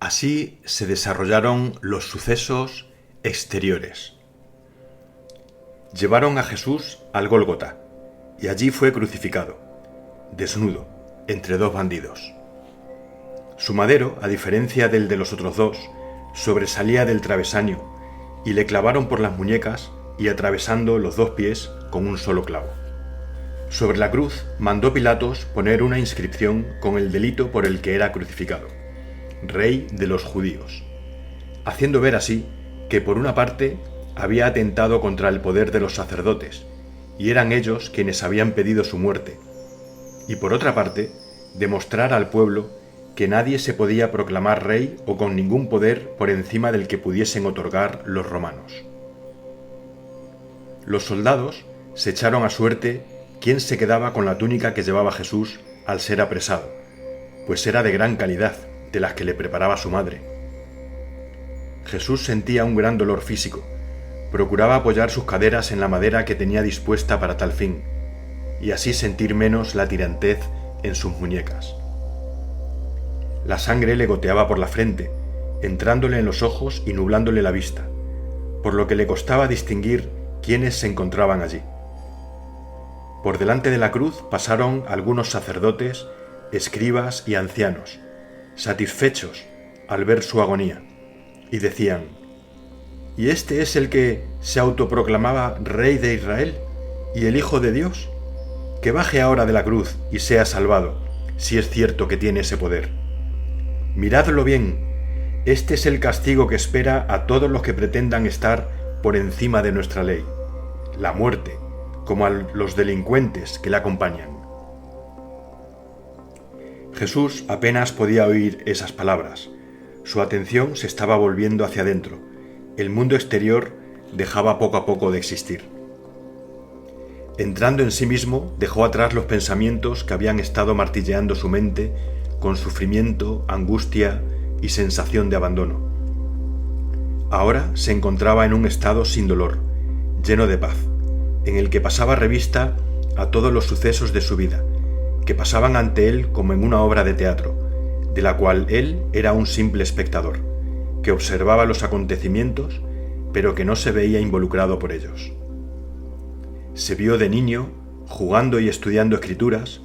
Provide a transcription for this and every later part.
Así se desarrollaron los sucesos exteriores. Llevaron a Jesús al Gólgota y allí fue crucificado, desnudo, entre dos bandidos. Su madero, a diferencia del de los otros dos, sobresalía del travesaño y le clavaron por las muñecas y atravesando los dos pies con un solo clavo. Sobre la cruz mandó Pilatos poner una inscripción con el delito por el que era crucificado: Rey de los Judíos, haciendo ver así que por una parte había atentado contra el poder de los sacerdotes, y eran ellos quienes habían pedido su muerte, y por otra parte demostrar al pueblo que nadie se podía proclamar rey o con ningún poder por encima del que pudiesen otorgar los romanos. Los soldados se echaron a suerte quién se quedaba con la túnica que llevaba Jesús al ser apresado, pues era de gran calidad, de las que le preparaba su madre. Jesús sentía un gran dolor físico. Procuraba apoyar sus caderas en la madera que tenía dispuesta para tal fin, y así sentir menos la tirantez en sus muñecas. La sangre le goteaba por la frente, entrándole en los ojos y nublándole la vista, por lo que le costaba distinguir quiénes se encontraban allí. Por delante de la cruz pasaron algunos sacerdotes, escribas y ancianos, satisfechos al ver su agonía, y decían: ¿y este es el que se autoproclamaba Rey de Israel y el Hijo de Dios? Que baje ahora de la cruz y sea salvado, si es cierto que tiene ese poder. Miradlo bien, este es el castigo que espera a todos los que pretendan estar por encima de nuestra ley, la muerte, como a los delincuentes que le acompañan. Jesús apenas podía oír esas palabras. Su atención se estaba volviendo hacia adentro. El mundo exterior dejaba poco a poco de existir. Entrando en sí mismo, dejó atrás los pensamientos que habían estado martilleando su mente con sufrimiento, angustia y sensación de abandono. Ahora se encontraba en un estado sin dolor, lleno de paz, en el que pasaba revista a todos los sucesos de su vida, que pasaban ante él como en una obra de teatro, de la cual él era un simple espectador, que observaba los acontecimientos, pero que no se veía involucrado por ellos. Se vio de niño jugando y estudiando escrituras,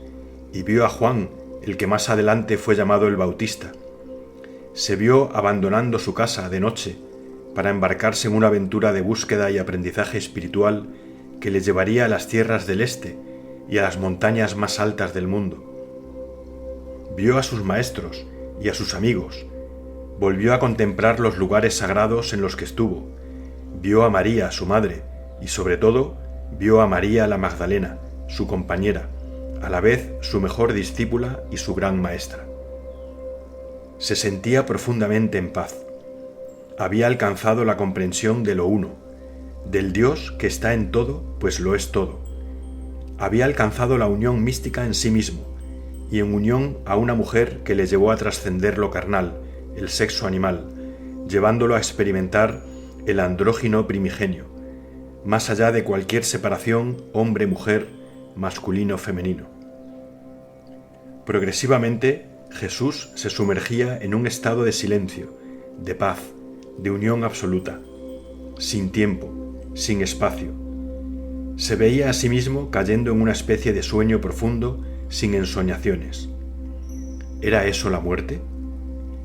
y vio a Juan, el que más adelante fue llamado el Bautista. Se vio abandonando su casa de noche para embarcarse en una aventura de búsqueda y aprendizaje espiritual que le llevaría a las tierras del este y a las montañas más altas del mundo. Vio a sus maestros y a sus amigos, volvió a contemplar los lugares sagrados en los que estuvo, vio a María, su madre, y sobre todo vio a María la Magdalena, su compañera, a la vez su mejor discípula y su gran maestra. Se sentía profundamente en paz. Había alcanzado la comprensión de lo uno, del Dios que está en todo, pues lo es todo. Había alcanzado la unión mística en sí mismo, y en unión a una mujer que le llevó a trascender lo carnal, el sexo animal, llevándolo a experimentar el andrógino primigenio, más allá de cualquier separación hombre-mujer, masculino-femenino. Progresivamente, Jesús se sumergía en un estado de silencio, de paz, de unión absoluta, sin tiempo, sin espacio. Se veía a sí mismo cayendo en una especie de sueño profundo, sin ensoñaciones. ¿Era eso la muerte?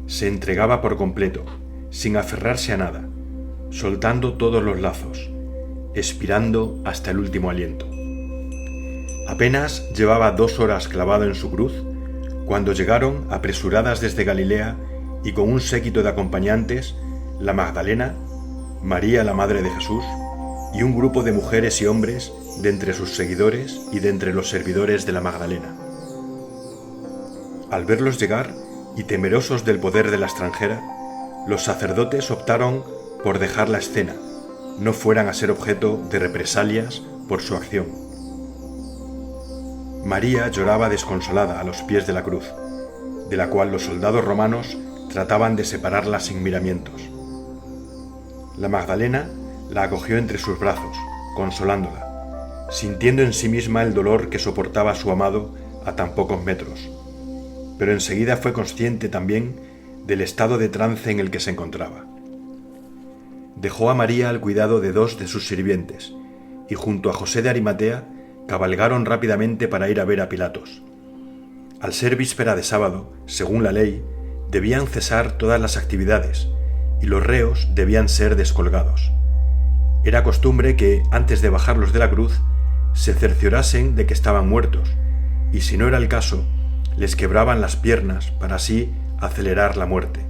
Se entregaba por completo, sin aferrarse a nada, soltando todos los lazos, expirando hasta el último aliento. Apenas llevaba 2 horas clavado en su cruz, cuando llegaron, apresuradas desde Galilea y con un séquito de acompañantes, la Magdalena, María la madre de Jesús, y un grupo de mujeres y hombres de entre sus seguidores y de entre los servidores de la Magdalena. Al verlos llegar, y temerosos del poder de la extranjera, los sacerdotes optaron por dejar la escena, no fueran a ser objeto de represalias por su acción. María lloraba desconsolada a los pies de la cruz, de la cual los soldados romanos trataban de separarla sin miramientos. La Magdalena la acogió entre sus brazos, consolándola, sintiendo en sí misma el dolor que soportaba su amado a tan pocos metros, pero enseguida fue consciente también del estado de trance en el que se encontraba. Dejó a María al cuidado de 2 de sus sirvientes, y junto a José de Arimatea cabalgaron rápidamente para ir a ver a Pilatos. Al ser víspera de sábado, según la ley, debían cesar todas las actividades, y los reos debían ser descolgados. Era costumbre que, antes de bajarlos de la cruz, se cerciorasen de que estaban muertos, y si no era el caso, les quebraban las piernas para así acelerar la muerte.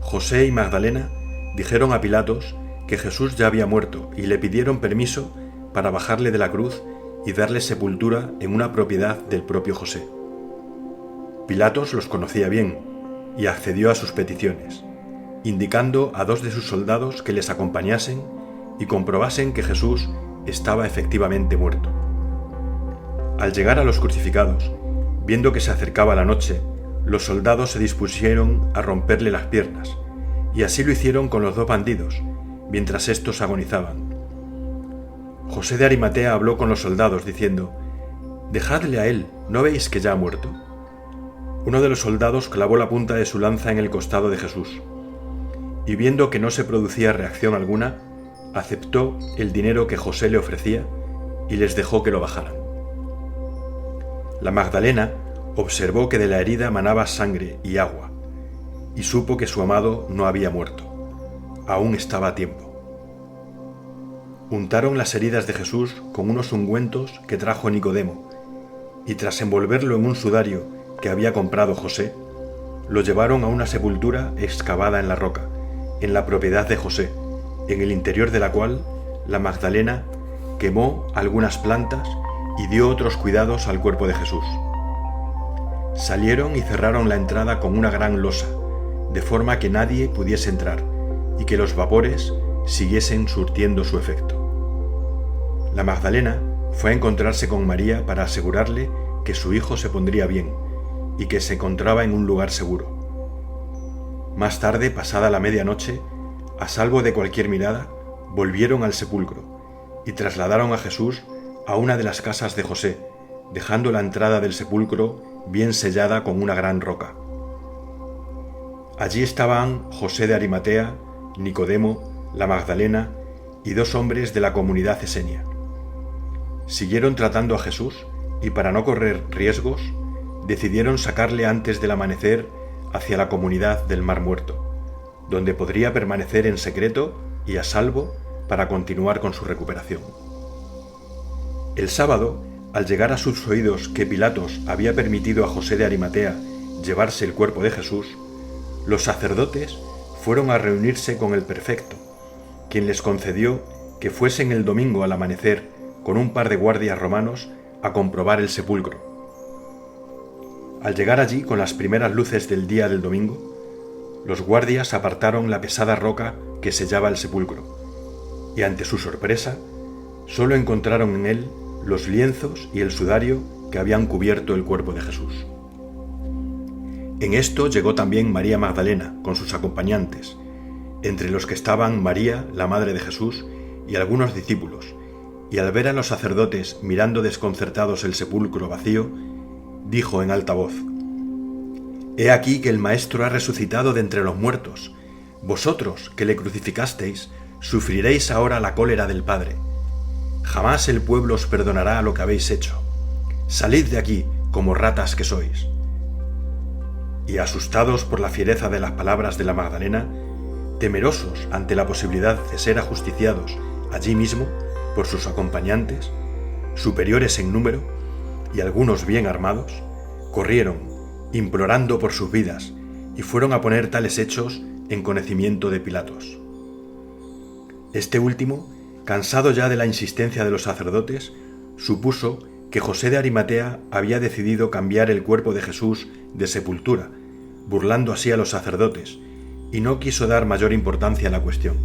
José y Magdalena dijeron a Pilatos que Jesús ya había muerto y le pidieron permiso para bajarle de la cruz y darle sepultura en una propiedad del propio José. Pilatos los conocía bien y accedió a sus peticiones, indicando a 2 de sus soldados que les acompañasen y comprobasen que Jesús estaba efectivamente muerto. Al llegar a los crucificados, viendo que se acercaba la noche, los soldados se dispusieron a romperle las piernas, y así lo hicieron con los 2 bandidos, mientras éstos agonizaban. José de Arimatea habló con los soldados, diciendo: «Dejadle a él, ¿no veis que ya ha muerto?». Uno de los soldados clavó la punta de su lanza en el costado de Jesús, y viendo que no se producía reacción alguna, aceptó el dinero que José le ofrecía y les dejó que lo bajaran. La Magdalena observó que de la herida manaba sangre y agua, y supo que su amado no había muerto. Aún estaba a tiempo. Untaron las heridas de Jesús con unos ungüentos que trajo Nicodemo, y tras envolverlo en un sudario que había comprado José, lo llevaron a una sepultura excavada en la roca, en la propiedad de José, en el interior de la cual la Magdalena quemó algunas plantas y dio otros cuidados al cuerpo de Jesús. Salieron y cerraron la entrada con una gran losa, de forma que nadie pudiese entrar y que los vapores siguiesen surtiendo su efecto. La Magdalena fue a encontrarse con María para asegurarle que su hijo se pondría bien y que se encontraba en un lugar seguro. Más tarde, pasada la medianoche, a salvo de cualquier mirada, volvieron al sepulcro y trasladaron a Jesús a una de las casas de José, dejando la entrada del sepulcro bien sellada con una gran roca. Allí estaban José de Arimatea, Nicodemo, la Magdalena y 2 hombres de la comunidad esenia. Siguieron tratando a Jesús y, para no correr riesgos, decidieron sacarle antes del amanecer hacia la comunidad del Mar Muerto, donde podría permanecer en secreto y a salvo para continuar con su recuperación. El sábado, al llegar a sus oídos que Pilatos había permitido a José de Arimatea llevarse el cuerpo de Jesús, los sacerdotes fueron a reunirse con el prefecto, quien les concedió que fuesen el domingo al amanecer con un par de guardias romanos a comprobar el sepulcro. Al llegar allí con las primeras luces del día del domingo, los guardias apartaron la pesada roca que sellaba el sepulcro, y ante su sorpresa, solo encontraron en él los lienzos y el sudario que habían cubierto el cuerpo de Jesús. En esto llegó también María Magdalena con sus acompañantes, entre los que estaban María, la madre de Jesús, y algunos discípulos, y al ver a los sacerdotes mirando desconcertados el sepulcro vacío, dijo en alta voz: «He aquí que el Maestro ha resucitado de entre los muertos. Vosotros, que le crucificasteis, sufriréis ahora la cólera del Padre. Jamás el pueblo os perdonará lo que habéis hecho. Salid de aquí, como ratas que sois». Y asustados por la fiereza de las palabras de la Magdalena, temerosos ante la posibilidad de ser ajusticiados allí mismo por sus acompañantes, superiores en número y algunos bien armados, corrieron, implorando por sus vidas, y fueron a poner tales hechos en conocimiento de Pilatos. Este último, cansado ya de la insistencia de los sacerdotes, supuso que José de Arimatea había decidido cambiar el cuerpo de Jesús de sepultura, burlando así a los sacerdotes, y no quiso dar mayor importancia a la cuestión.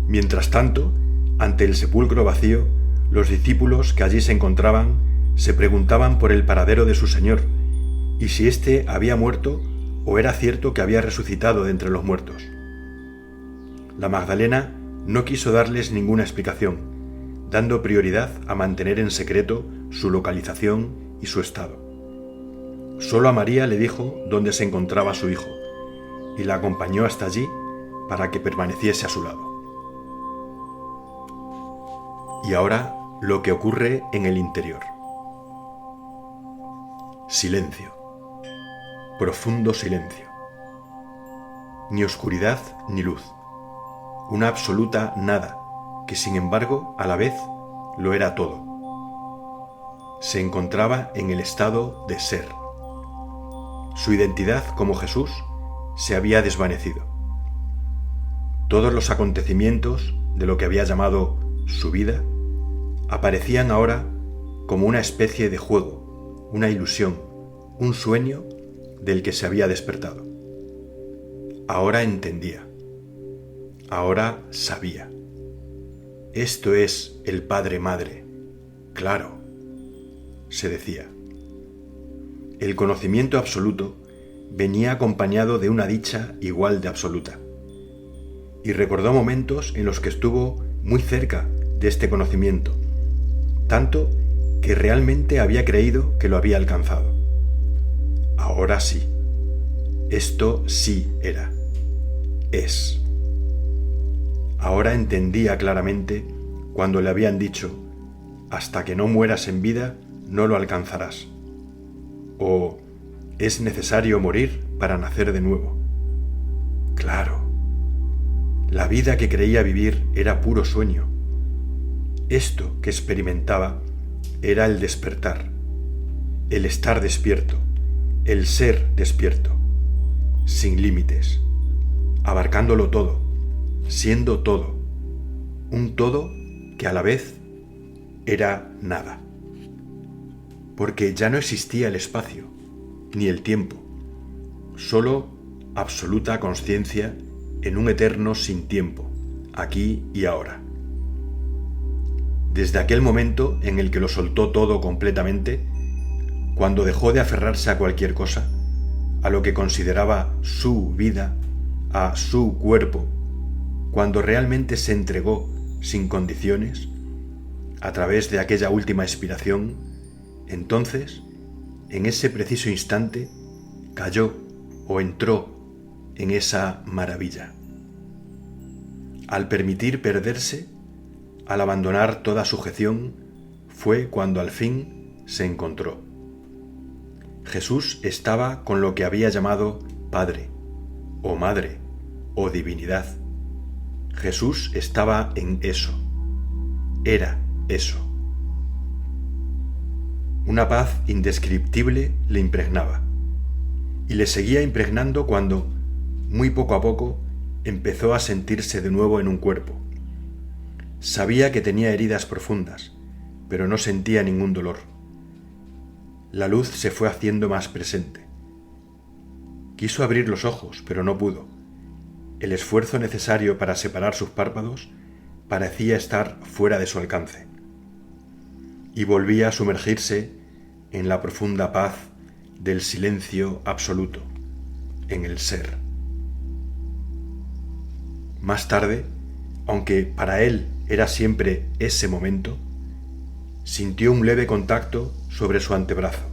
Mientras tanto, ante el sepulcro vacío, los discípulos que allí se encontraban se preguntaban por el paradero de su Señor, y si éste había muerto o era cierto que había resucitado de entre los muertos. La Magdalena no quiso darles ninguna explicación, dando prioridad a mantener en secreto su localización y su estado. Solo a María le dijo dónde se encontraba su hijo y la acompañó hasta allí para que permaneciese a su lado. Y ahora lo que ocurre en el interior. Silencio. Profundo silencio. Ni oscuridad ni luz. Una absoluta nada, que sin embargo a la vez lo era todo. Se encontraba en el estado de ser. Su identidad como Jesús se había desvanecido. Todos los acontecimientos de lo que había llamado su vida aparecían ahora como una especie de juego, una ilusión, un sueño del que se había despertado. Ahora entendía. Ahora sabía. Esto es el Padre-Madre. Claro, se decía. El conocimiento absoluto venía acompañado de una dicha igual de absoluta. Y recordó momentos en los que estuvo muy cerca de este conocimiento, tanto que realmente había creído que lo había alcanzado. Ahora sí. Esto sí era. Es. Ahora entendía claramente cuando le habían dicho: hasta que no mueras en vida, no lo alcanzarás. O es necesario morir para nacer de nuevo. Claro. La vida que creía vivir era puro sueño. Esto que experimentaba era el despertar, el estar despierto, el ser despierto, sin límites, abarcándolo todo, siendo todo, un todo que a la vez era nada. Porque ya no existía el espacio, ni el tiempo, solo absoluta consciencia en un eterno sin tiempo, aquí y ahora. Desde aquel momento en el que lo soltó todo completamente, cuando dejó de aferrarse a cualquier cosa, a lo que consideraba su vida, a su cuerpo, cuando realmente se entregó sin condiciones, a través de aquella última expiración, entonces, en ese preciso instante, cayó o entró en esa maravilla. Al permitir perderse, al abandonar toda sujeción, fue cuando al fin se encontró. Jesús estaba con lo que había llamado Padre, o Madre, o Divinidad. Jesús estaba en eso. Era eso. Una paz indescriptible le impregnaba. Y le seguía impregnando cuando, muy poco a poco, empezó a sentirse de nuevo en un cuerpo. Sabía que tenía heridas profundas, pero no sentía ningún dolor. La luz se fue haciendo más presente. Quiso abrir los ojos, pero no pudo. El esfuerzo necesario para separar sus párpados parecía estar fuera de su alcance. Y volvía a sumergirse en la profunda paz del silencio absoluto, en el ser. Más tarde, aunque para él era siempre ese momento, sintió un leve contacto sobre su antebrazo,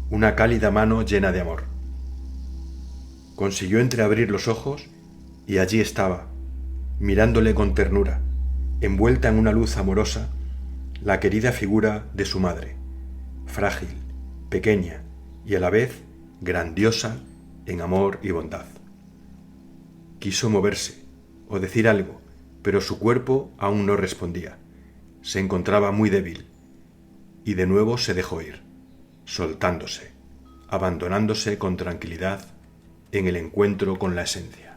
una cálida mano llena de amor. Consiguió entreabrir los ojos y allí estaba, mirándole con ternura, envuelta en una luz amorosa, la querida figura de su madre, frágil, pequeña y a la vez grandiosa en amor y bondad. Quiso moverse o decir algo, pero su cuerpo aún no respondía. Se encontraba muy débil y de nuevo se dejó ir, soltándose, abandonándose con tranquilidad en el encuentro con la esencia.